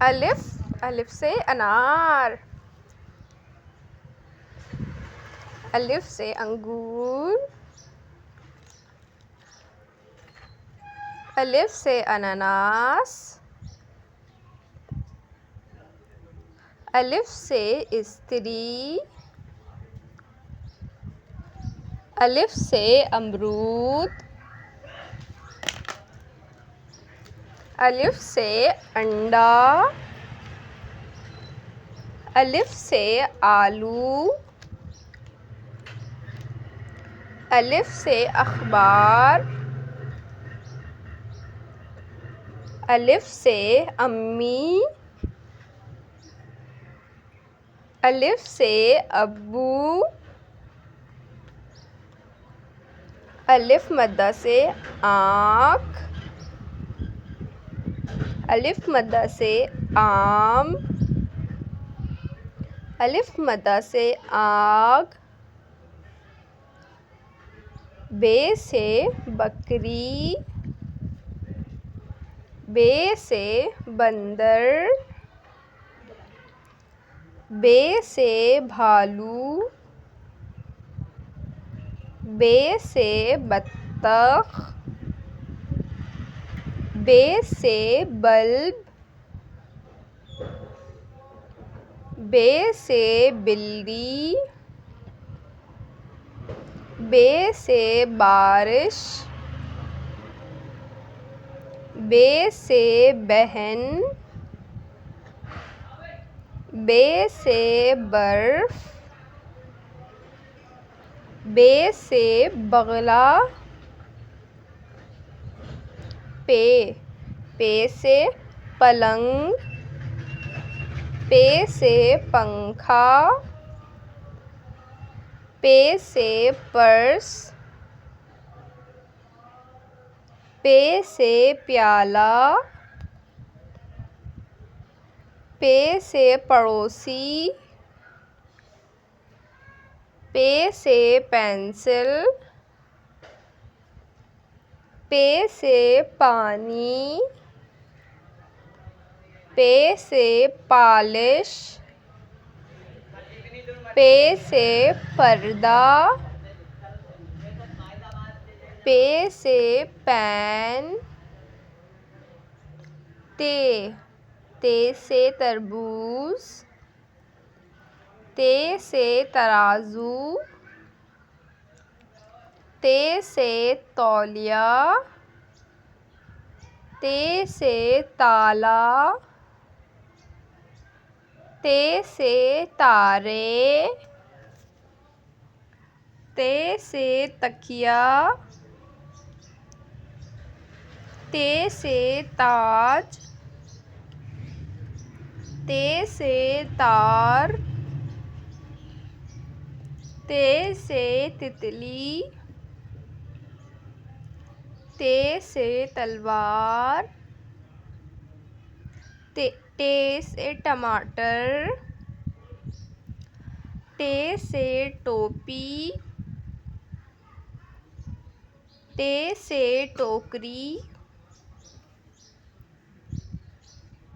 अलिफ, अलिफ से अनार। अलिफ से अंगूर। अलिफ से अनानास। अलिफ से स्त्री। अलिफ से अमरूद। अलिफ से अंडा। अलिफ से आलू। अलिफ से अखबार। अलिफ से अम्मी। अलिफ से अब्बू। अलिफ मद्दा से आँख। अलिफ मद्दा से आम। अलिफ मद्दा से आग। बे से बकरी। बे से बंदर। बे से भालू। बे से बत्तख। बे से बल्ब। बे से बिल्ली। बे से बारिश। बे से बहन। बे से बर्फ। बे से बगला। पे से पलंग। पे से पंखा। पे से पर्स। पे से प्याला। पे से पड़ोसी। पे से पेंसिल। पे से पानी। पे से पॉलिश। पे से पर्दा। पे से पेन। ते से तरबूज। ते से तराजू। ते से तौलिया। ते से ताला। ते से तारे। ते से तकिया। ते से ताज। ते से तार। ते से तितली। ते से तलवार। टे से टमाटर। टे से टोपी। टे से टोकरी।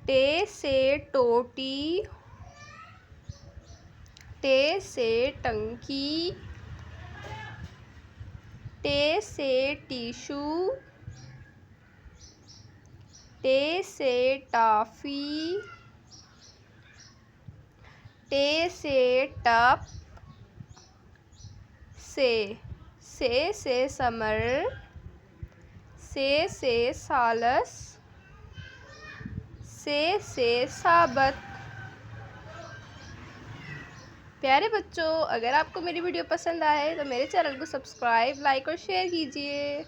टे से टोटी। टे से टंकी। टे से टिशू। टे से टॉफ़ी। टे से टप। से समर। से सालस। से साबत। प्यारे बच्चों, अगर आपको मेरी वीडियो पसंद आए तो मेरे चैनल को सब्सक्राइब, लाइक और शेयर कीजिए।